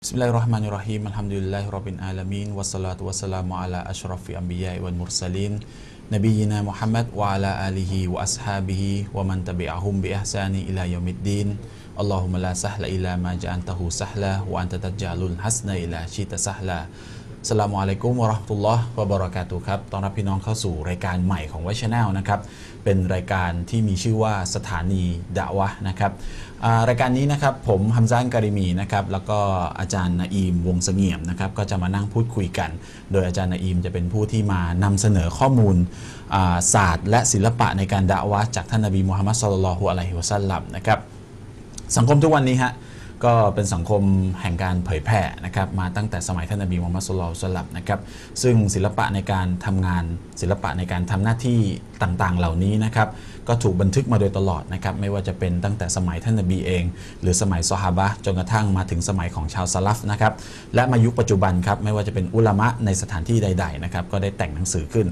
Bismillahirrahmanirrahim. Alhamdulillahirabbil alamin wassalatu wassalamu ala asyrafil anbiya'i wal mursalin nabiyyina Muhammad wa ala alihi wa ashabihi wa man tabi'ahum bi ihsani ila yaumiddin. Allahumma la sahla illa ma ja'altahu sahla wa anta taj'alul hasna ila syi'ta sahla. อัสสลามุอะลัยกุมวะเราะห์มะตุลลอฮ์วะบะเราะกาตุฮ์ครับต้อนรับพี่น้องเข้าสู่รายการใหม่ของVoice Channelนะครับเป็นรายการที่มีชื่อว่าสถานีดะอ์วะห์นะครับรายการนี้นะครับผมฮัมซา อัลการิมีนะครับแล้วก็อาจารย์นาอีมวงเสงี่ยมนะครับก็จะมานั่งพูดคุยกันโดยอาจารย์นาอีมจะเป็นผู้ที่มานำเสนอข้อมูลศาสตร์และศิลปะในการดะอ์วะห์จากท่านนบีมุฮัมมัดศ็อลลัลลอฮุอะลัยฮิวะซัลลัมนะครับสังคมทุกวันนี้ฮะก็เป็นสังคมแห่งการเผยแผ่นะครับมาตั้งแต่สมัยท่านนบีมุฮัมมัดศ็อลลัลลอฮุอะลัยฮิวะซัลลัมนะครับซึ่งศิลปะในการทำงานศิลปะในการทำหน้าที่ต่างๆเหล่านี้นะครับก็ถูกบันทึกมาโดยตลอดนะครับไม่ว่าจะเป็นตั้งแต่สมัยท่านนบีเองหรือสมัยซอฮาบะห์จนกระทั่งมาถึงสมัยของชาวซะลัฟนะครับและมายุคปัจจุบันครับไม่ว่าจะเป็นอุลามะในสถานที่ใดๆนะครับก็ได้แต่งหนังสือขึ้น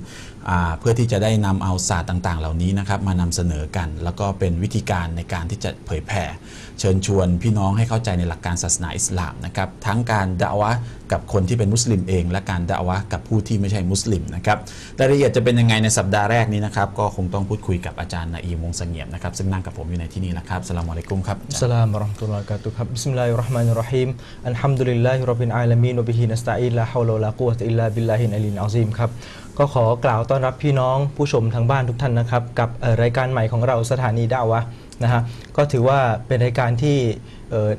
เพื่อที่จะได้นำเอาศาสตร์ต่างๆเหล่านี้นะครับมานำเสนอกันแล้วก็เป็นวิธีการในการที่จะเผยแผ่เชิญชวนพี่น้องให้เข้าใจในหลักการศาสนาอิสลามนะครับทั้งการดะอ์วะห์กับคนที่เป็นมุสลิมเองและการดะอ์วะห์กับผู้ที่ไม่ใช่มุสลิมนะครับรายละเอียดจะเป็นยังไงในสัปดาห์แรกนี้นะครับก็คงต้องพูดคุยกับอาจารย์นาอีมวงเสงี่ยมนะครับซึ่งนั่งกับผมอยู่ในที่นี้แล้วครับอัสสลามุอะลัยกุมครับอัสสลามุอะเราะห์มะตุลลอฮิวะบะเราะกาตุฮ์ครับบิสมิลลาฮิรเราะห์มานิรเราะฮีมอัลฮัมดุลิลลาฮิร็อบบิลอาละมีนวะบิฮินัสตะอีนลาฮาวละวะลากุวะตะอิลลาบิลลาฮิลอะลียอัซีมครับก็ขอกล่าวต้อนรับพี่น้องผู้ชมทางบ้านทุกท่านนะครับกับรายการใหม่ของเราสถานีดะอ์วะห์นะฮะก็ถือว่าเป็นรายการที่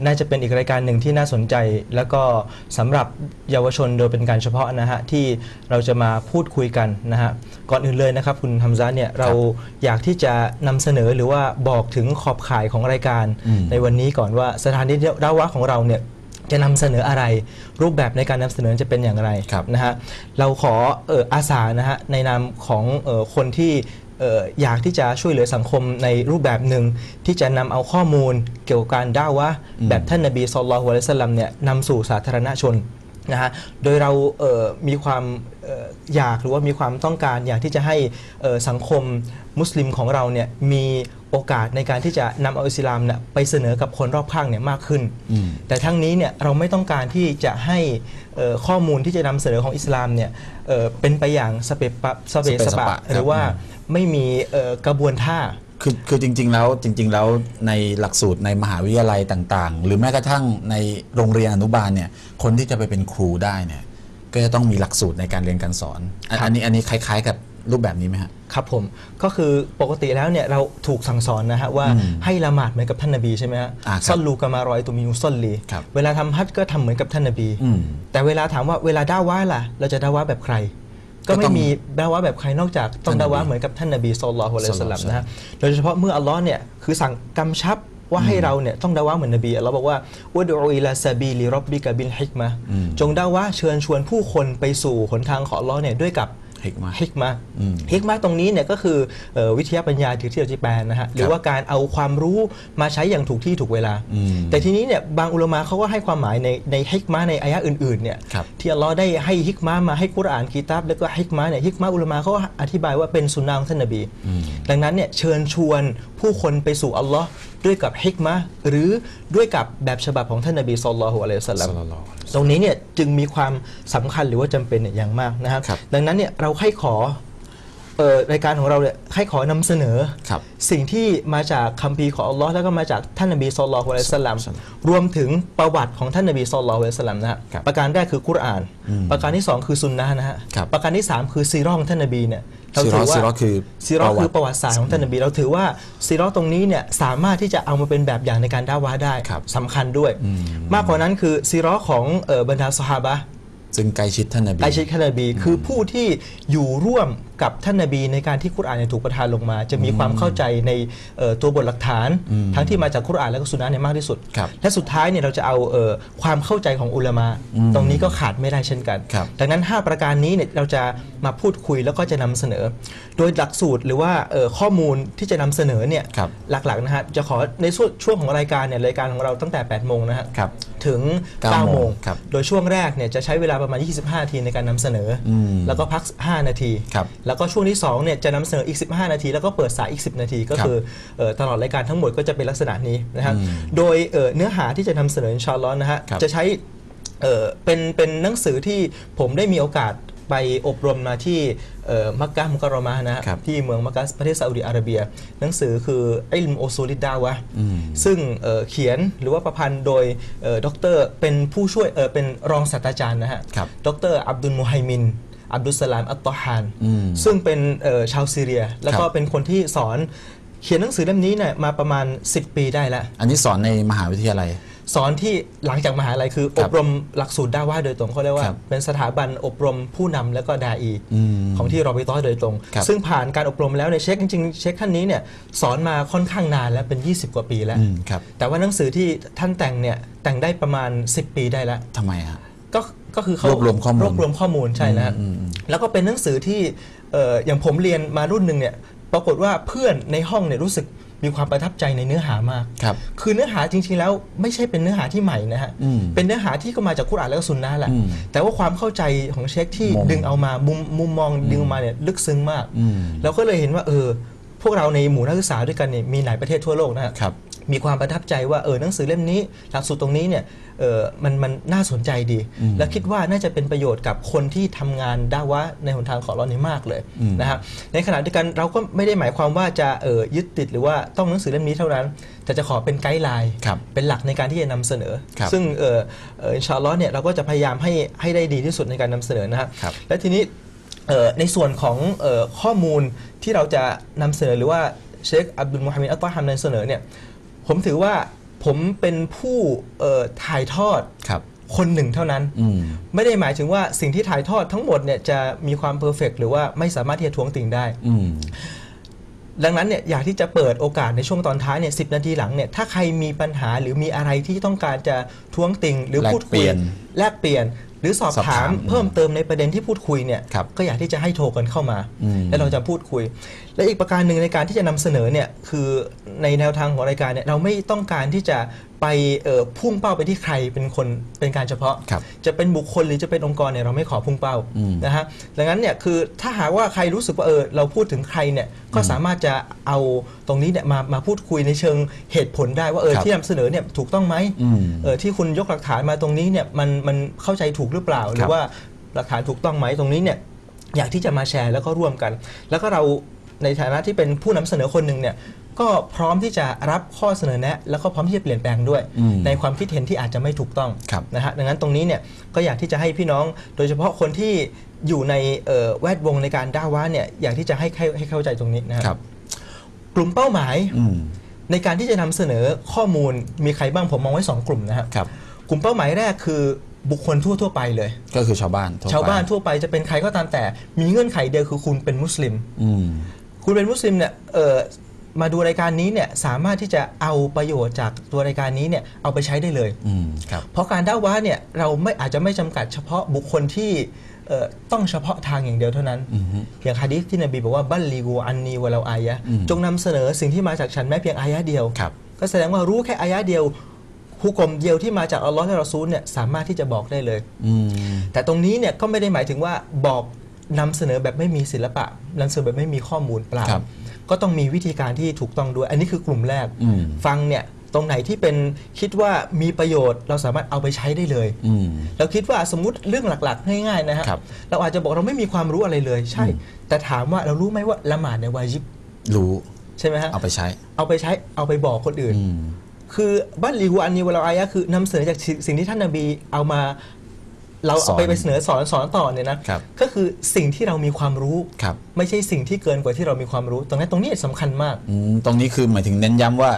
น่าจะเป็นอีกรายการหนึ่งที่น่าสนใจแล้วก็สำหรับเยาวชนโดยเป็นการเฉพาะนะฮะที่เราจะมาพูดคุยกันนะฮะก่อนอื่นเลยนะครับคุณฮัมซาเนี่ยเราอยากที่จะนำเสนอหรือว่าบอกถึงขอบข่ายของรายการในวันนี้ก่อนว่าสถานีดะอ์วะห์ของเราเนี่ยจะนำเสนออะไรรูปแบบในการนำเสนอจะเป็นอย่างไรนะฮะเราขออาสานะฮะในนามของคนที่อยากที่จะช่วยเหลือสังคมในรูปแบบหนึ่งที่จะนำเอาข้อมูลเกี่ยวกับการดะอ์วะห์แบบท่านนบีศ็อลลัลลอฮุอะลัยฮิวะซัลลัมเนี่ยนำสู่สาธารณชนนะฮะโดยเรามีความอยากหรือว่ามีความต้องการอยากที่จะให้สังคมมุสลิมของเราเนี่ยมีโอกาสในการที่จะนำเอาอิสลามเนี่ยไปเสนอกับคนรอบข้างเนี่ยมากขึ้นแต่ทั้งนี้เนี่ยเราไม่ต้องการที่จะให้ข้อมูลที่จะนำเสนอของอิสลามเนี่ยเป็นไปอย่างสเปะสปะหรือว่าไม่มีกระบวนท่าคือจริงๆแล้วในหลักสูตรในมหาวิทยาลัยต่างๆหรือแม้กระทั่งในโรงเรียนอนุบาลเนี่ยคนที่จะไปเป็นครูได้เนี่ยก็จะต้องมีหลักสูตรในการเรียนการสอนอันนี้คล้ายๆกับรูปแบบนี้ไหมครับครับผมก็คือปกติแล้วเนี่ยเราถูกสั่งสอนนะฮะว่าให้ละหมาดเหมือนกับท่านนบีใช่ไหมฮะซัลลูกะมารอยตุมินุซัลลีเวลาทำฮัจญ์ก็ทำเหมือนกับท่านนบีแต่เวลาถามว่าเวลาดะอ์วะห์ล่ะเราจะดะอ์วะห์แบบใครก็ไม่มีดะอ์วะห์แบบใครนอกจากต้องดะอ์วะห์เหมือนกับท่านนบีศ็อลลัลลอฮุอะลัยฮิวะซัลลัมนะฮะโดยเฉพาะเมื่ออัลลอฮ์เนี่ยคือสั่งกำชับว่าให้เราเนี่ยต้องดะอ์วะห์เหมือนนบีอัลลอฮ์บอกว่าอุดุอิลาซะบีลิร็อบบิกะบิลฮิกมะห์จงดะอ์วะห์เชิญชวนผู้คนไปสู่หนทางของอัลลอฮ์เนี่ยด้วยกับฮิกมะตรงนี้เนี่ยก็คือวิทยาปัญญาที่เราจะแปลนะฮะหรือว่าการเอาความรู้มาใช้อย่างถูกที่ถูกเวลาแต่ทีนี้เนี่ยบางอุลามะเขาก็ให้ความหมายในฮิกมะในอายะห์อื่นๆเนี่ยที่อัลลอฮ์ได้ให้ฮิกมะมาให้กุรอานกิตาบแล้วก็ฮิกมะเนี่ยฮิกมะอุลามะเขาอธิบายว่าเป็นสุนนะของท่านนบีดังนั้นเนี่ยเชิญชวนผู้คนไปสู่อัลลอฮ์ด้วยกับฮิกมะหรือด้วยกับแบบฉบับของท่านนบีศ็อลลัลลอฮุอะลัยฮิวะซัลลัมตรงนี้เนี่ยจึงมีความสำคัญหรือว่าจำเป็นอย่างมากนะครับดังนั้นเนี่ยเราให้ขอรายการของเราเนี่ยให้ขอนำเสนอสิ่งที่มาจากคัมภีร์ของอัลลอฮ์แล้วก็มาจากท่านนบีศ็อลลัลลอฮุอะลัยฮิวะซัลลัมรวมถึงประวัติของท่านนบีศ็อลลัลลอฮุอะลัยฮิวะซัลลัมนะฮะประการแรกคือกุรอานประการที่2คือซุนนะห์นะฮะประการที่3คือซีเราะห์ของท่านนบีเนี่ยเราถือว่าซีเราะห์คือประวัติศาสตร์ของท่านนบีเราถือว่าซีเราะห์ตรงนี้เนี่ยสามารถที่จะเอามาเป็นแบบอย่างในการดะอ์วะห์ได้สำคัญด้วยมากกว่านั้นคือซีเราะห์ของบรรดาซอฮาบะห์ซึ่งใกล้ชิดท่านนบีคือผู้ที่อยู่ร่วมกับท่านนบีในการที่กุรอานถูกประทานลงมาจะมีความเข้าใจในตัวบทหลักฐานทั้งที่มาจากกุรอานและก็สุนนะห์เนี่ยมากที่สุดและสุดท้ายเนี่ยเราจะเอาความเข้าใจของอุลามะตรงนี้ก็ขาดไม่ได้เช่นกันดังนั้น5ประการนี้เนี่ยเราจะมาพูดคุยแล้วก็จะนำเสนอโดยหลักสูตรหรือว่าข้อมูลที่จะนำเสนอเนี่ยหลักๆนะฮะจะขอในช่วงของรายการเนี่ยรายการของเราตั้งแต่8 โมงนะฮะถึง9 โมงโดยช่วงแรกเนี่ยจะใช้เวลาประมาณ25 นาทีในการนำเสนอแล้วก็พัก5 นาทีแล้วก็ช่วงที่2เนี่ยจะนำเสนออีก15 นาทีแล้วก็เปิดสายอีก10 นาทีก็คือตลอดรายการทั้งหมดก็จะเป็นลักษณะนี้นะครับโดยเนื้อหาที่จะนำเสนออินชาอัลลอฮ์นะฮะจะใช้ เป็นหนังสือที่ผมได้มีโอกาสไปอบรมมาที่มักกะฮ์มุกัรเราะมะฮ์นะครับที่เมืองมักกะฮ์ประเทศซาอุดิอาระเบียหนังสือคืออิลมุอุซูลิดดาวะห์ซึ่งเขียนหรือว่าประพันธ์โดยด็อกเตอร์เป็นผู้ช่วยเป็นรองศาสตราจารย์นะฮะด็อกเตอร์อับดุลมุฮัยมินอับดุลสลามอัตตอฮานซึ่งเป็นชาวซีเรียแล้วก็เป็นคนที่สอนเขียนหนังสือเล่มนี้เนี่ยมาประมาณ10 ปีได้แล้วอันนี้สอนในมหาวิทยาลัยสอนที่หลังจากมหาลัยคืออบรมหลักสูตรดาวะห์โดยตรงเขาเรียกว่าเป็นสถาบันอบรมผู้นำและก็ดาอีของที่รอบิตอโดยตรงซึ่งผ่านการอบรมแล้วในเชคจริงๆเชคท่านนี้เนี่ยสอนมาค่อนข้างนานแล้วเป็น20 กว่าปีแล้วแต่ว่าหนังสือที่ท่านแต่งเนี่ยแต่งได้ประมาณ10 ปีได้แล้วทำไมฮะก็คือเขารวบรวมข้อมูลใช่นะแล้วก็เป็นหนังสือที่อย่างผมเรียนมารุ่นหนึ่งเนี่ยปรากฏว่าเพื่อนในห้องเนี่ยรู้สึกมีความประทับใจในเนื้อหามากคือเนื้อหาจริงๆแล้วไม่ใช่เป็นเนื้อหาที่ใหม่นะฮะเป็นเนื้อหาที่ก็มาจากกุรอานและก็ซุนนะห์แหละแต่ว่าความเข้าใจของเชคที่ดึงเอามามุมมองดึงออกมาเนี่ยลึกซึ้งมากเราก็เลยเห็นว่าพวกเราในหมู่นักศึกษาด้วยกันเนี่ยมีหลายประเทศทั่วโลกนะครับมีความประทับใจว่าหนังสือเล่มนี้หลักสูตรตรงนี้เนี่ยมันน่าสนใจดีและคิดว่าน่าจะเป็นประโยชน์กับคนที่ทำงานดาวะในหนทางของเรานี้มากเลยนะครับในขณะเดียวกันเราก็ไม่ได้หมายความว่าจะยึดติดหรือว่าต้องหนังสือเล่มนี้เท่านั้นแต่จะขอเป็นไกด์ไลน์เป็นหลักในการที่จะนำเสนอซึ่งอินชาอัลลอฮ์เนี่ยเราก็จะพยายามให้ได้ดีที่สุดในการนำเสนอนะครับและทีนี้ในส่วนของข้อมูลที่เราจะนำเสนอหรือว่าเชคอับดุลมุฮัมมัดอัตตอฮานนำเสนอเนี่ยผมถือว่าผมเป็นผู้ถ่ายทอดคนหนึ่งเท่านั้นไม่ได้หมายถึงว่าสิ่งที่ถ่ายทอดทั้งหมดเนี่ยจะมีความเพอร์เฟกต์หรือว่าไม่สามารถที่จะท้วงติงได้ดังนั้นเนี่ยอยากที่จะเปิดโอกาสในช่วงตอนท้ายเนี่ย10 นาทีหลังเนี่ยถ้าใครมีปัญหาหรือมีอะไรที่ต้องการจะท้วงติงหรือพูดคุยแลกเปลี่ยนหรือสอบถามเพิ่มเติมในประเด็นที่พูดคุยเนี่ยก็อยากที่จะให้โทรกันเข้ามาแล้วเราจะพูดคุยและอีกประการหนึ่งในการที่จะนำเสนอเนี่ยคือในแนวทางของรายการเนี่ยเราไม่ต้องการที่จะไปพุ่งเป้าไปที่ใครเป็นการเฉพาะจะเป็นบุคคลหรือจะเป็นองค์กรเนี่ยเราไม่ขอพุ่งเป้านะฮะดังนั้นเนี่ยคือถ้าหากว่าใครรู้สึกว่าเราพูดถึงใครเนี่ยก็สามารถจะเอาตรงนี้เนี่ยมาพูดคุยในเชิงเหตุผลได้ว่าที่นำเสนอเนี่ยถูกต้องไหมที่คุณยกหลักฐานมาตรงนี้เนี่ยมันเข้าใจถูกหรือเปล่าหรือว่าหลักฐานถูกต้องไหมตรงนี้เนี่ยอยากที่จะมาแชร์แล้วก็ร่วมกันแล้วก็เราในฐานะที่เป็นผู้นำเสนอคนหนึ่งเนี่ยก็พร้อมที่จะรับข้อเสนอแนะแล้วก็พร้อมที่จะเปลี่ยนแปลงด้วยในความคิดเห็นที่อาจจะไม่ถูกต้องนะฮะดังนั้นตรงนี้เนี่ยก็อยากที่จะให้พี่น้องโดยเฉพาะคนที่อยู่ในแวดวงในการด่าวะเนี่ยอยากที่จะให้เข้าใจตรงนี้นะครับกลุ่มเป้าหมายในการที่จะนำเสนอข้อมูลมีใครบ้างผมมองไว้2 กลุ่มนะครับกลุ่มเป้าหมายแรกคือบุคคลทั่วไปเลยก็คือชาวบ้านทั่วไปจะเป็นใครก็ตามแต่มีเงื่อนไขเดียวคือคุณเป็นมุสลิมคุณเป็นมุสลิมเนี่ยมาดูรายการนี้เนี่ยสามารถที่จะเอาประโยชน์จากตัวรายการนี้เนี่ยเอาไปใช้ได้เลยเพราะการด่าวะเนี่ยเราอาจจะไม่จำกัดเฉพาะบุคคลที่ต้องเฉพาะทางอย่างเดียวเท่านั้นอย่างหะดีษที่นบีบอกว่าบัลลีกูอันนีวะลาอายะจงนำเสนอสิ่งที่มาจากฉันแม้เพียงอายะเดียวก็แสดงว่ารู้แค่อายะเดียวฮุกมเดียวที่มาจากอัลลอฮ์และรอซูลเนี่ยสามารถที่จะบอกได้เลยแต่ตรงนี้เนี่ยก็ไม่ได้หมายถึงว่าบอกนำเสนอแบบไม่มีศิลปะนำเสนอแบบไม่มีข้อมูลเปล่าก็ต้องมีวิธีการที่ถูกต้องด้วยอันนี้คือกลุ่มแรกฟังเนี่ยตรงไหนที่เป็นคิดว่ามีประโยชน์เราสามารถเอาไปใช้ได้เลยเราคิดว่าสมมุติเรื่องหลักๆง่ายๆนะฮะเราอาจจะบอกเราไม่มีความรู้อะไรเลยใช่แต่ถามว่าเรารู้ไหมว่าละหมาดในวาญิบรู้ใช่ไหมฮะเอาไปใช้เอาไปบอกคนอื่นคือบัลลีกูอันนีวะลาอายะคือนำเสนอจากสิ่งที่ท่านนบีเอามาเราเอาไปเสนอสอนต่อเนี่ยนะก็คือสิ่งที่เรามีความรู้ไม่ใช่สิ่งที่เกินกว่าที่เรามีความรู้ตรงนี้สำคัญมากตรงนี้คือหมายถึงเน้นย้ำว่า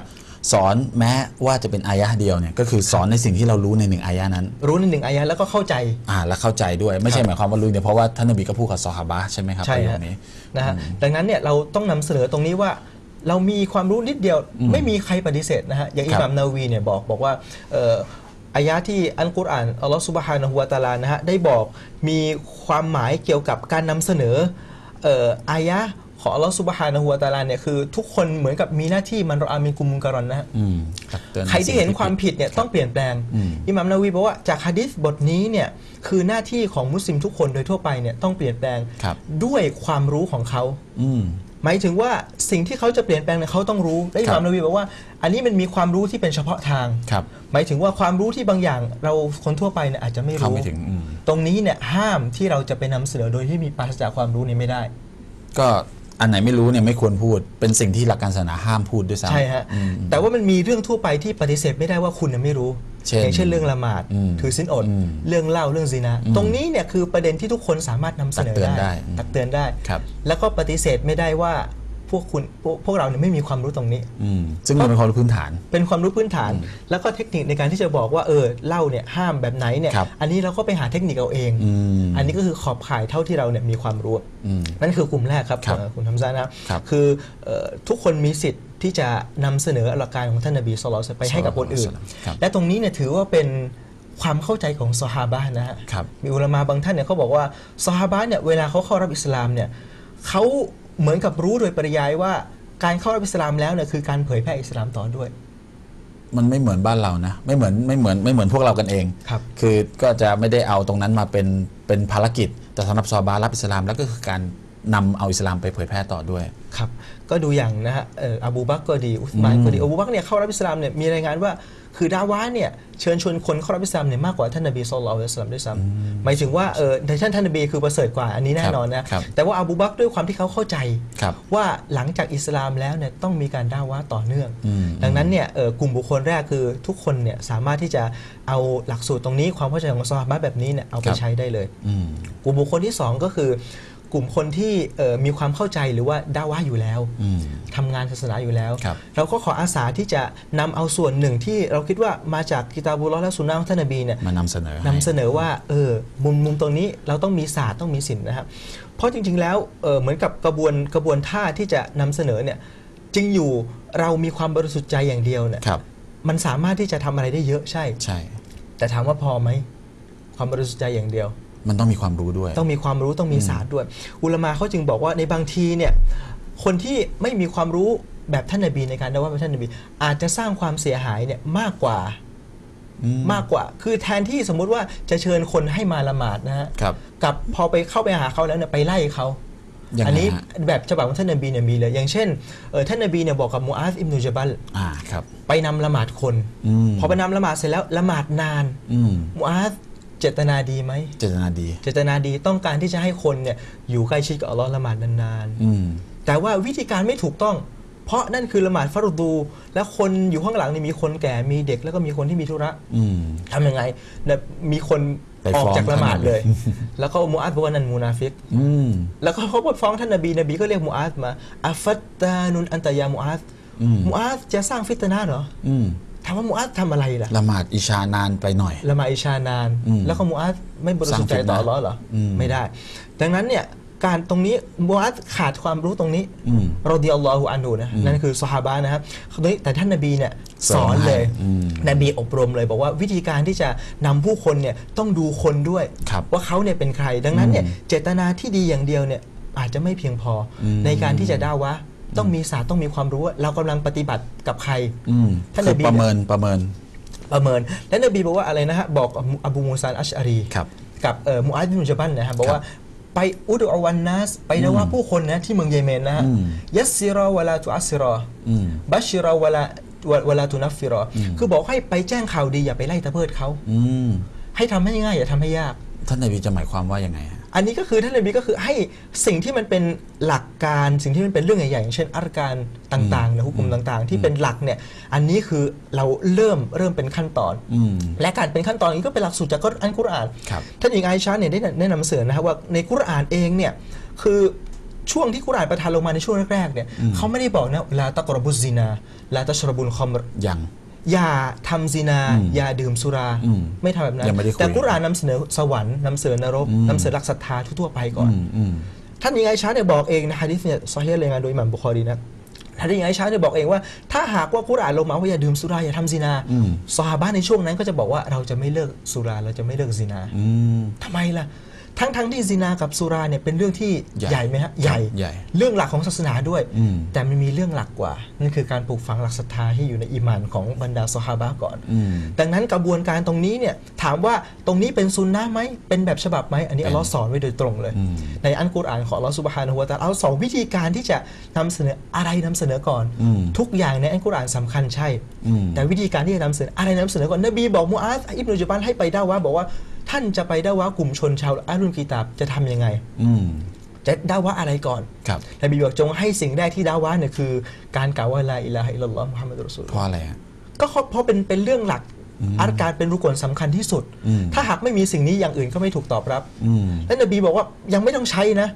สอนแม้ว่าจะเป็นอายะเดียวเนี่ยก็คือสอนในสิ่งที่เรารู้ใน1 อายะนั้นรู้ใน1 อายะแล้วก็เข้าใจแล้วเข้าใจด้วยไม่ใช่หมายความว่ารู้เดียวเพราะว่าท่านนบีก็พูดกับซอฮาบะห์ใช่ไหมครับประโยคนี้นะฮะดังนั้นเนี่ยเราต้องนำเสนอตรงนี้ว่าเรามีความรู้นิดเดียวไม่มีใครปฏิเสธนะฮะอย่างอิหม่ามนาวีเนี่ยบอกว่าอายะที่อัลกุรอานอัลลอฮฺซุบฮานะฮูวะตะอาลานะฮะได้บอกมีความหมายเกี่ยวกับการนำเสนออายะของอัลลอฮฺซุบฮานะฮูวะตะอาลาเนี่ยคือทุกคนเหมือนกับมีหน้าที่มันรออามินกุมมุนการอนนะฮะใครที่เห็นความผิดเนี่ยต้องเปลี่ยนแปลงอิหม่ามนาวีบอกว่าจากหะดีษบทนี้เนี่ยคือหน้าที่ของมุสลิมทุกคนโดยทั่วไปเนี่ยต้องเปลี่ยนแปลงด้วยความรู้ของเขา หมายถึงว่าสิ่งที่เขาจะเปลี่ยนแปลงเนี่ยเขาต้องรู้และอิหม่ามนบีบอกว่าอันนี้มันมีความรู้ที่เป็นเฉพาะทางหมายถึงว่าความรู้ที่บางอย่างเราคนทั่วไปเนี่ยอาจจะไม่รู้ตรงนี้เนี่ยห้ามที่เราจะไปนำเสนอโดยที่มีปราศจากความรู้นี้ไม่ได้ก็อันไหนไม่รู้เนี่ยไม่ควรพูดเป็นสิ่งที่หลักการศาสนาห้ามพูดด้วยซ้ำใช่ฮะแต่ว่ามันมีเรื่องทั่วไปที่ปฏิเสธไม่ได้ว่าคุณไม่รู้อย่างเช่นเรื่องละหมาดถือศีลอดเรื่องเล่าเรื่องซินาตรงนี้เนี่ยคือประเด็นที่ทุกคนสามารถนำเสนอได้ตักเตือนได้แล้วก็ปฏิเสธไม่ได้ว่าพวกเราเนี่ยไม่มีความรู้ตรงนี้ซึ่งมันเป็นความรู้พื้นฐานเป็นความรู้พื้นฐานแล้วก็เทคนิคในการที่จะบอกว่าเล่าเนี่ยห้ามแบบไหนเนี่ยอันนี้เราก็ไปหาเทคนิคเอาเองอันนี้ก็คือขอบข่ายเท่าที่เราเนี่ยมีความรู้นั่นคือกลุ่มแรกครับคุณทำซะนะคือทุกคนมีสิทธิ์ที่จะนำเสนอหลักการของท่านนบีศ็อลลัลลอฮุอะลัยฮิวะซัลลัมไปให้กับคนอื่นและตรงนี้เนี่ยถือว่าเป็นความเข้าใจของซอฮาบะห์นะฮะมีอุลามะบางท่านเนี่ยเขาบอกว่าซอฮาบะห์เนี่ยเวลาเขาเข้ารับอิสลามเนี่ยเขาเหมือนกับรู้โดยปริยายว่าการเข้ารับอิสลามแล้วเนี่ยคือการเผยแพร่อิสลามต่อด้วยมันไม่เหมือนบ้านเรานะไม่เหมือนพวกเรากันเองคือก็จะไม่ได้เอาตรงนั้นมาเป็นภารกิจแต่สำหรับซอฮาบะห์รับอิสลามแล้วก็คือการนำเอาอิสลามไปเผยแพร่ต่อด้วยครับก็ดูอย่างนะฮะอบูบักรก็ดีอุสมานก็ดีอบูบักรเนี่ยเข้ารับอิสลามเนี่ยมีรายงานว่าคือดาวะเนี่ยเชิญชวนคนเข้ารับอิสลามเนี่ยมากกว่าท่านนบีศ็อลลัลลอฮุอะลัยฮิวะซัลลัมด้วยซ้ำหมายถึงว่าท่านนบีคือประเสริฐกว่าอันนี้แน่นอนนะแต่ว่าอบูบักรด้วยความที่เขาเข้าใจว่าหลังจากอิสลามแล้วเนี่ยต้องมีการดาวะต่อเนื่องดังนั้นเนี่ยกลุ่มบุคคลแรกคือทุกคนเนี่ยสามารถที่จะเอาหลักสูตรตรงนี้ความเข้าใจของซอฮาบะห์แบบนี้เนี่ยเอาไปใช้ได้เลยกลุ่มบุคคลที่2ก็คือกลุ่มคนที่มีความเข้าใจหรือว่าดาวะอยู่แล้วทำงานศาสนาอยู่แล้วเราก็ขออาสาที่จะนำเอาส่วนหนึ่งที่เราคิดว่ามาจากกิตาบุลลอฮ์และสุนนะของท่านนบีเนี่ยมานำเสนอว่ามุมตรงนี้เราต้องมีศาสตร์ต้องมีศิลป์นะครับเพราะจริงๆแล้วเหมือนกับกระบวนท่าที่จะนำเสนอเนี่ยจริงอยู่เรามีความบริสุทธิ์ใจอย่างเดียวเนี่ยมันสามารถที่จะทำอะไรได้เยอะใช่แต่ถามว่าพอไหมความบริสุทธิ์ใจอย่างเดียวมันต้องมีความรู้ด้วยต้องมีความรู้ต้องมีศาสตร์ด้วยอุลามะเขาจึงบอกว่าในบางทีเนี่ยคนที่ไม่มีความรู้แบบท่านนบีในการดะวะห์แบบท่านนบีอาจจะสร้างความเสียหายเนี่ยมากกว่าคือแทนที่สมมุติว่าจะเชิญคนให้มาละหมาดนะฮะกับพอไปเข้าไปหาเขาแล้วเนี่ยไปไล่เขาอันนี้แบบฉบับของท่านนบีเนี่ยมีเลยอย่างเช่นท่านนบีเนี่ยบอกกับมูอาซอิบนุญะบัลไปนำละหมาดคนพอไปนำละหมาดเสร็จแล้วละหมาดนานมูอาซเจตนาดีไหมเจตนาดีต้องการที่จะให้คนเนี่ยอยู่ใกล้ชิดกับอัลลอฮ์ละหมาดนานๆแต่ว่าวิธีการไม่ถูกต้องเพราะนั่นคือละหมาดฟัรดูและคนอยู่ข้างหลังนี่มีคนแก่มีเด็กแล้วก็มีคนที่มีธุระทำยังไงเนี่ยมีคนออกจากละหมาดเลยแล้วก็มูอาซบอกว่านั่นมุนาฟิกแล้วก็เขาไปฟ้องท่านนบีก็เรียกมูอาซมาอัฟัตตานุนอันตยามูอาซจะสร้างฟิตนะห์เหรอถามว่ามูอาซทำอะไรล่ะละหมาดอิชานานไปหน่อยละหมาดอิชานานแล้วก็มูอาซไม่บริสุทธิ์ใจต่ออัลเลาะห์เหรอไม่ได้ดังนั้นเนี่ยการตรงนี้มูอาซขาดความรู้ตรงนี้รอฎิยัลลอฮุอันฮุนะนั่นคือซอฮาบะห์นะครับแต่ท่านนบีเนี่ยสอนเลยนบีอบรมเลยบอกว่าวิธีการที่จะนำผู้คนเนี่ยต้องดูคนด้วยว่าเขาเนี่ยเป็นใครดังนั้นเนี่ยเจตนาที่ดีอย่างเดียวเนี่ยอาจจะไม่เพียงพอในการที่จะด่าวะห์ต้องมีศาสตร์ต้องมีความรู้ว่าเรากำลังปฏิบัติกับใครท่านนบีประเมินและนบีบอกว่าอะไรนะฮะบอกอบูมูซาอัชอารีกับมูอาซบินญะบัลนะฮะบอกว่าไปอุดุอวันนัสไปนะว่าผู้คนนะที่เมืองเยเมนนะฮะยัสซิรอวะลาตุอัสซิรอบัชชิรอวะลาตุนัฟฟิรอคือบอกให้ไปแจ้งข่าวดีอย่าไปไล่ตะเพิดเขาให้ทำให้ง่ายอย่าทำให้ยากท่านนบีจะหมายความว่ายังไงอันนี้ก็คือท่านนบีก็คือให้สิ่งที่มันเป็นหลักการสิ่งที่มันเป็นเรื่องใหญ่ๆอย่างเช่นอัรการต่างๆนะฮุกมต่างๆที่เป็นหลักเนี่ยอันนี้คือเราเริ่มเป็นขั้นตอนและการเป็นขั้นตอนนี้ก็เป็นหลักสูตรจากอัลกุรอานท่านหญิงไอชาเนี่ยได้นำเสนอนะครับว่าในกุรอานเองเนี่ยคือช่วงที่กุรอานประทานลงมาในช่วงแรกๆเนี่ยเขาไม่ได้บอกนะลาตักรบุซซินาลาตัชรบุลคอมรอย่าทำซินาอย่าดื่มสุราไม่ทำแบบนั้นแต่กุรอานนำเสนอสวรรค์นำเสนอนรกนำเสนอหลักศรัทธาทั่วไปก่อนท่านหญิงไอชาเนี่ยบอกเองนะฮะดิษเนี่ยซอฮีฮ์รายงานโดยอิหม่ามบุคอรีนะท่านหญิงไอชาเนี่ยบอกเองว่าถ้าหากว่ากุรอานลงมาว่าอย่าดื่มสุราอย่าทำซินาซอฮาบะห์ในช่วงนั้นก็จะบอกว่าเราจะไม่เลิกสุราเราจะไม่เลิกซินาทำไมล่ะ ทั้งที่ซินากับสุราเนี่ยเป็นเรื่องที่ใหญ่ไหมฮะใหญ่เรื่องหลักของศาสนาด้วยแต่มันมีเรื่องหลักกว่านั่นคือการปลูกฝังหลักศรัทธาที่อยู่ในอีหม่านของบรรดาซอฮาบะห์ก่อนดังนั้นกระบวนการตรงนี้เนี่ยถามว่าตรงนี้เป็นซุนนะห์ไหมเป็นแบบฉบับไหมอันนี้อัลลอฮ์สอนไว้โดยตรงเลยในอัลกุรอานของอัลลอฮ์ซุบฮานะฮูวะตะอาลาเอาสองวิธีการที่จะนำเสนออะไรนำเสนอก่อนทุกอย่างในอัลกุรอานสำคัญใช่แต่วิธีการที่จะนำเสนออะไรนำเสนอก่อนนบีบอกมูอาซอิบนุจุบันให้ไปดะวะห์บอกว่าท่านจะไปดะวะห์กลุ่มชนชาวอะลุลกิตาบจะทำยังไงจะดะวะห์อะไรก่อนนบีบอกจงให้สิ่งแรกที่ดะวะห์เนี่ยคือการกล่าวว่าลาอิลาฮะอิลลัลลอฮ์มุฮัมมัดุรรอซูลุลลอฮ์เพราะอะไรก็เพราะเป็นเรื่องหลักอาการเป็นรุกนสำคัญที่สุดถ้าหากไม่มีสิ่งนี้อย่างอื่นก็ไม่ถูกตอบรับและนบีบอกว่ายังไม่ต้องใช้นะ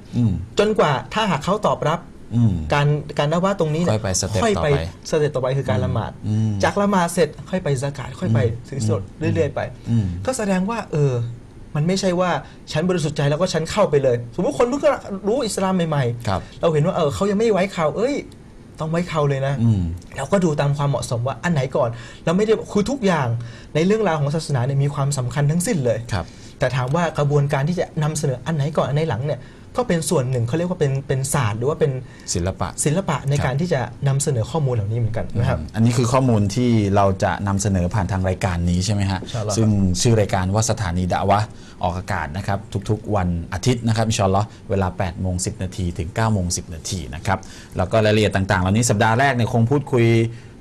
จนกว่าถ้าหากเขาตอบรับการดะวะห์ตรงนี้ค่อยไปสเต็ปต่อไปคือการละหมาดจากละหมาดเสร็จค่อยไปซะกาตค่อยไปถือศีลเรื่อยๆไปก็แสดงว่ามันไม่ใช่ว่าฉันบริสุทธิ์ใจแล้วก็ฉันเข้าไปเลยสมมติคนเพิ่งรู้อิสลามใหม่ๆเราเห็นว่าเขายังไม่ไว้เขาต้องไว้เขาเลยนะเราก็ดูตามความเหมาะสมว่าอันไหนก่อนเราไม่ได้คือทุกอย่างในเรื่องราวของศาสนาเนี่ยมีความสำคัญทั้งสิ้นเลยแต่ถามว่ากระบวนการที่จะนำเสนออันไหนก่อนอันไหนหลังเนี่ยก็เป็นส่วนหนึ่งเขาเรียกว่าเป็นศาสตร์หรือว่าเป็นศิลปะในการที่จะนำเสนอข้อมูลเหล่านี้เหมือนกันนะครับอันนี้คือข้อมูลที่เราจะนำเสนอผ่านทางรายการนี้ใช่ไหมฮะซึ่งชื่อรายการว่าสถานีดะวะห์ออกอากาศนะครับทุกๆวันอาทิตย์นะครับอินชาอัลลอฮ์เวลา 8:10 นาทีถึง 9:10 นาทีนะครับแล้วก็รายละเอียดต่างๆเหล่านี้สัปดาห์แรกเนี่ยคงพูดคุย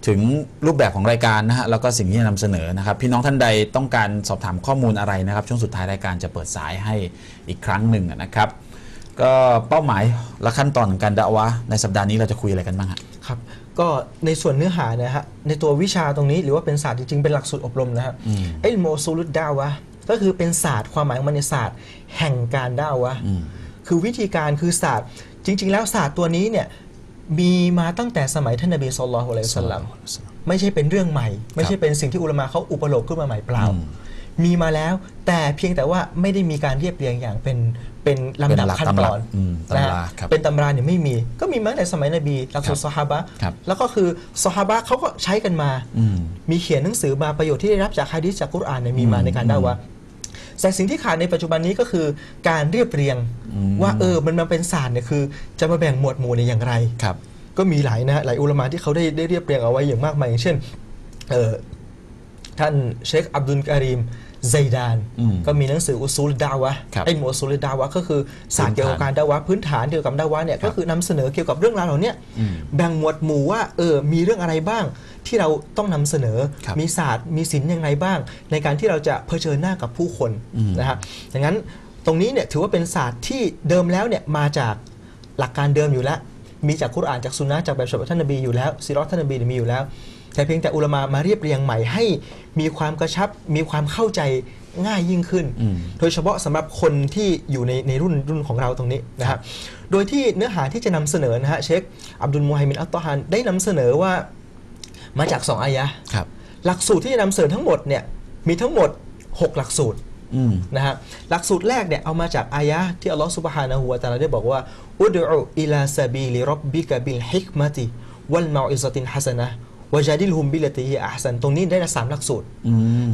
ถึงรูปแบบของรายการนะฮะแล้วก็สิ่งที่จะนำเสนอนะครับพี่น้องท่านใดต้องการสอบถามข้อมูลอะไรนะครับช่วงสุดท้ายรายการจะเปิดสายให้อีกครั้งหนึ่งนะครับก็เป้าหมายและขั้นตอนของการดะวะห์ในสัปดาห์นี้เราจะคุยอะไรกันบ้างครับก็ในส่วนเนื้อหานะฮะในตัววิชาตรงนี้หรือว่าเป็นศาสตร์จริงๆเป็นหลักสูตรอบรมนะครับอิลมุอุซูลุดดะวะห์ก็คือเป็นศาสตร์ความหมายของมันในศาสตร์แห่งการดะวะห์คือวิธีการคือศาสตร์จริงๆแล้วศาสตร์ตัวนี้เนี่ยมีมาตั้งแต่สมัยท่านนบีศ็อลลัลลอฮุอะลัยฮิวะซัลลัมไม่ใช่เป็นเรื่องใหม่ไม่ใช่เป็นสิ่งที่อุลามะเขาอุปโลกขึ้นมาใหม่เปล่ามีมาแล้วแต่เพียงแต่ว่าไม่ได้มีการเรียบเรียงอย่างเป็นลำดับขั้นตอนนะเป็นตำราเนี่ยไม่มีก็มีมาตั้งแต่สมัยนบีหลักสูตรซอฮาบะห์แล้วก็คือซอฮาบะห์เขาก็ใช้กันมามีเขียนหนังสือมาประโยชน์ที่ได้รับจากฮะดีษจากกุรอานเนี่ยมีมาในการดะวะห์แต่สิ่งที่ขาดในปัจจุบันนี้ก็คือการเรียบเรียงว่ามันมาเป็นศาสตร์เนี่ยคือจะมาแบ่งหมวดหมู่ในอย่างไรก็มีหลายอุลามะที่เขาได้เรียบเรียงเอาไว้อย่างมากมายอย่างเช่นท่านเชคอับดุลการีมไซดานก็มีหนังสืออุซูลดะวะห์ไอ้หมวดอุซูลดะวะห์ก็คือศาสตร์เกี่ยวกับการดะวะห์พื้นฐานเกี่ยวกับดะวะห์เนี่ยก็คือนำเสนอเกี่ยวกับเรื่องราวเหล่านี้แบ่งหมวดหมู่ว่ามีเรื่องอะไรบ้างที่เราต้องนำเสนอมีศาสตร์มีศิลป์ยังไงบ้างในการที่เราจะเผชิญหน้ากับผู้คนนะฮะดังนั้นตรงนี้เนี่ยถือว่าเป็นศาสตร์ที่เดิมแล้วเนี่ยมาจากหลักการเดิมอยู่แล้วมีจากกุรอานจากซุนนะห์จากแบบฉบับท่านนบีอยู่แล้วซีเราะห์ท่านนบีมีอยู่แล้วแต่เพียงแต่อุลามะมาเรียบเรียงใหม่ให้มีความกระชับมีความเข้าใจง่ายยิ่งขึ้นโดยเฉพาะสำหรับคนที่อยู่ในรุ่นของเราตรงนี้นะครับโดยที่เนื้อหาที่จะนำเสนอนะฮะเชคอับดุลมุฮัยมินอัตตอฮานได้นำเสนอว่ามาจาก2อายะห์หลักสูตรที่จะนำเสนอทั้งหมดเนี่ยมีทั้งหมด6หลักสูตรนะฮะหลักสูตรแรกเนี่ยเอามาจากอายะห์ที่อัลลอฮฺซุบฮานะฮูวะตะอาลาได้บอกว่าอุดุอิลาซะบีลิร็อบบิกะบิลฮิกมะติวัลเมาอิซะตินฮะซะนะห์วะญาดิลฮุมบิลติฮิอะห์ซันตรงนี้ได้3หลักสูตร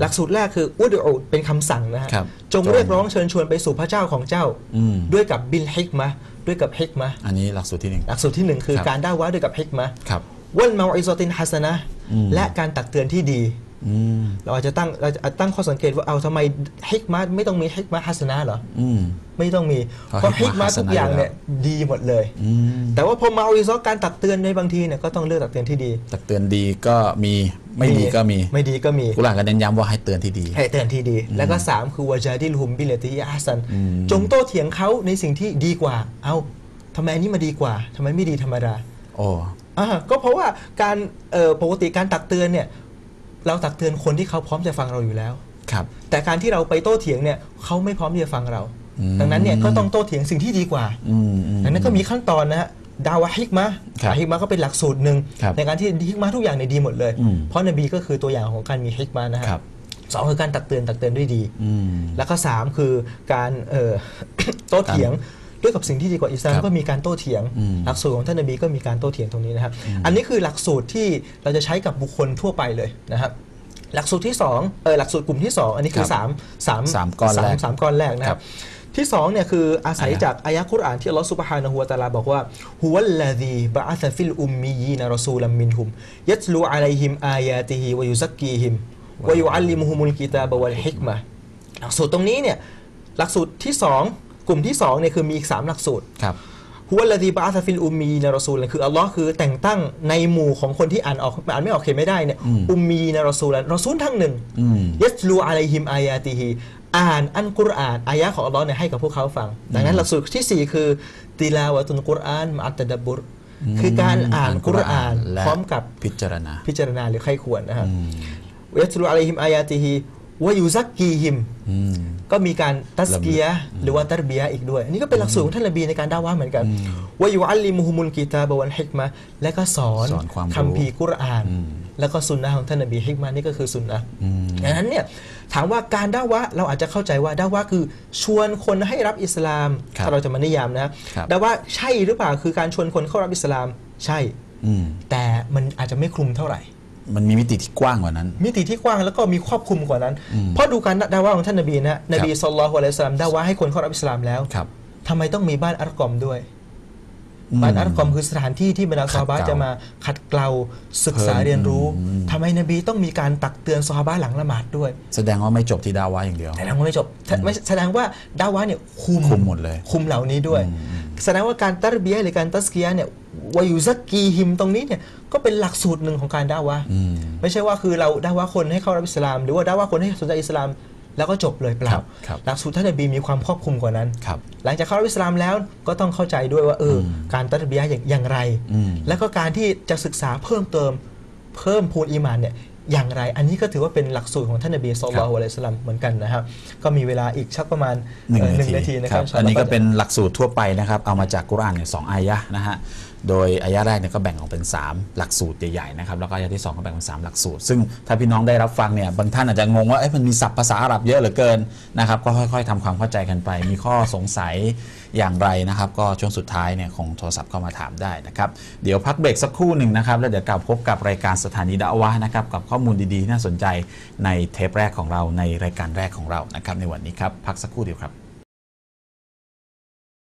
หลักสูตรแรกคืออุดุเป็นคำสั่งนะฮะจงเรียกร้องเชิญชวนไปสู่พระเจ้าของเจ้าด้วยกับบิลฮิกมะด้วยกับฮิกมะอันนี้หลักสูตรที่1หลักสูตรที่1คือการดะวะห์ด้วยกับฮิกมะวัลเมาอิซะตินฮะซะนะห์และการตักเตือนที่ดีเราอาจจะตั้งข้อสังเกตว่าเอาทำไมฮิกมะไม่ต้องมีฮิกมะฮัสนะห์เหรอไม่ต้องมีเพราะฮิกมะทุกอย่างเนี่ยดีหมดเลยแต่ว่าพอมาอิซะการตักเตือนในบางทีเนี่ยก็ต้องเลือกตักเตือนที่ดีตักเตือนดีก็มีไม่ดีก็มีไม่ดีก็มีกุรอานก็เน้นย้ำว่าให้เตือนที่ดีให้เตือนที่ดีแล้วก็3คือวะญาดิลฮุมบิลติฮิอะห์ซันจงโต้เถียงเขาในสิ่งที่ดีกว่าเอาทำไมอันนี้มาดีกว่าทำไมไม่ดีธรรมดาก็เพราะว่าการปกติการตักเตือนเนี่ยเราตักเตือนคนที่เขาพร้อมจะฟังเราอยู่แล้วแต่การที่เราไปโต้เถียงเนี่ยเขาไม่พร้อมที่จะฟังเราดังนั้นเนี่ยก็ต้องโต้เถียงสิ่งที่ดีกว่าดังนั้นก็มีขั้นตอนนะฮะดาวะฮิกมะฮิกมะก็เป็นหลักสูตรหนึ่งในการที่ฮิกมะทุกอย่างเนี่ยดีหมดเลยเพราะนบีก็คือตัวอย่างของการมีฮิกมะนะฮะ2คือการตักเตือนด้วยดีแล้วก็3คือการโต้เถียงด้วยกับสิ่งที่ดีกว่าอิสลามก็มีการโต้เถียงหลักสูตรของท่านนบีก็มีการโต้เถียงตรงนี้นะครับอันนี้คือหลักสูตรที่เราจะใช้กับบุคคลทั่วไปเลยนะครับหลักสูตรที่2หลักสูตรกลุ่มที่2อันนี้คือ3ก้อนแรกนะครับ ที่สองเนี่ยคืออาศัยจากอายะกุรอานที่อัลลอฮฺซุบฮานะฮูวะตะอาลาบอกว่าฮุวัลลซีบะอะซะฟิลอุมมียีนรอซูลัมมินฮุมยัตลูอะลัยฮิมอายาติฮิวะยุซักกีฮิมวะยุอัลลิมุฮุมุลกิตาบะวัลฮิกมะห์หลักสูตรตรงนี้เนี่ยหลักสูตรที่สองกลุ่มที่สองเนี่ยคือมีอีก3หลักสูตรครับฮุวัลลซีบะอะซะฟิลอุมมียีนรอซูลคืออัลลอฮ์คือแต่งตั้งในหมู่ของคนที่อ่านไม่ออกเขียนไม่ได้เนี่ยอุมมียีนรอซูลรอซูลทั้งหนึ่งยัตลูอะลัยฮิมอายาติฮิอ่านอัลกุรอานอายะของอัลลอฮ์เนี่ยให้กับพวกเขาฟังดังนั้นหลักสูตรที่4คือติลาวะตุลกุรอานมะอัตตะดับบุรคือการอ่านกุรอานพร้อมกับพิจารณาหรือใคร่ควรนะครับยัตลูอะลัยฮิมอายาติฮิวะยุซักกีฮิมก็มีการตัสกียะห์หรือว่าตัรบียะห์อีกด้วยอันนี้ก็เป็นหลักสูตรของท่านนบีในการดะวะห์เหมือนกันวะยุอัลลิมุฮุมุลกิตาบะวัลฮิกมะห์และก็สอนคัมภีร์กุรอานแล้วก็สุนนะของท่านนบีฮิกมะห์นี่ก็คือสุนนะดังนั้นเนี่ยถามว่าการดะวะห์เราอาจจะเข้าใจว่าดะวะห์คือชวนคนให้รับอิสลามถ้าเราจะมานิยามนะดะวะห์ใช่หรือเปล่าคือการชวนคนเข้ารับอิสลามใช่แต่มันอาจจะไม่คลุมเท่าไหร่มันมีมิติที่กว้างกว่านั้นมิติที่กว้างแล้วก็มีครอบคลุมกว่านั้นเพราะดูการดะวะห์ของท่านนบีนะนบีศ็อลลัลลอฮุอะลัยฮิวะซัลลัมดะวะห์ให้คนเข้ารับอิสลามแล้วทำไมต้องมีบ้านอัรกอมด้วยบ้านอัรกอมคือสถานที่ที่บรรดาซอฮาบะห์จะมาขัดเกลาศึกษาเรียนรู้ทำไมนบีต้องมีการตักเตือนซอฮาบะห์หลังละหมาดด้วยแสดงว่าไม่จบที่ดะวะห์อย่างเดียวแสดงว่าไม่จบแสดงว่าดะวะห์เนี่ยคุมหมดเลยคุมเหล่านี้ด้วยแสดงว่าการตัรบียะห์หรือการตัสกียะห์เนี่ยวะยุซักกีฮิมตรงนี้เนี่ยก็เป็นหลักสูตรหนึ่งของการดะวะห์ไม่ใช่ว่าคือเราดะวะห์คนให้เข้ารับอิสลามหรือว่าดะวะห์คนให้สนใจอิสลามแล้วก็จบเลยเปล่าหลักสูตรท่านนบีมีความครอบคลุมกว่านั้นหลังจากเข้ารับอิสลามแล้วก็ต้องเข้าใจด้วยว่าการตัรบียะห์อย่างไรแล้วก็การที่จะศึกษาเพิ่มเติมเพิ่มพูนอีหม่านเนี่ยอย่างไรอันนี้ก็ถือว่าเป็นหลักสูตรของท่านนบีศ็อลลัลลอฮุอะลัยฮิวะซัลลัมเหมือนกันนะครับก็มีเวลาอีกชักประมาณ1 นาทีนะครับอันนี้ก็เป็นหลักสูตรทั่วไปนะครับเอามาจากกุรอานเนี่ย2อายะห์นะฮะโดยอายะห์แรกเนี่ยก็แบ่งออกเป็น3หลักสูตรใหญ่ๆนะครับแล้วก็อายะห์ที่2ก็แบ่งเป็น3หลักสูตรซึ่งถ้าพี่น้องได้รับฟังเนี่ยบางท่านอาจจะงงว่ามันมีศัพท์ภาษาอาหรับเยอะเหลือเกินนะครับก็ค่อยๆทำความเข้าใจกันไปมีข้อสงสัยอย่างไรนะครับก็ช่วงสุดท้ายเนี่ยคงโทรศัพท์เข้ามาถามได้นะครับเดี๋ยวพักเบรกสักครู่หนึ่งนะครับแล้วเดี๋ยวกลับพบกับรายการสถานีดะอ์วะห์นะครับกับข้อมูลดีๆน่าสนใจในเทปแรกของเราในรายการแรกของเรานะครับในวันนี้ครับพักสักครู่เดียวครับ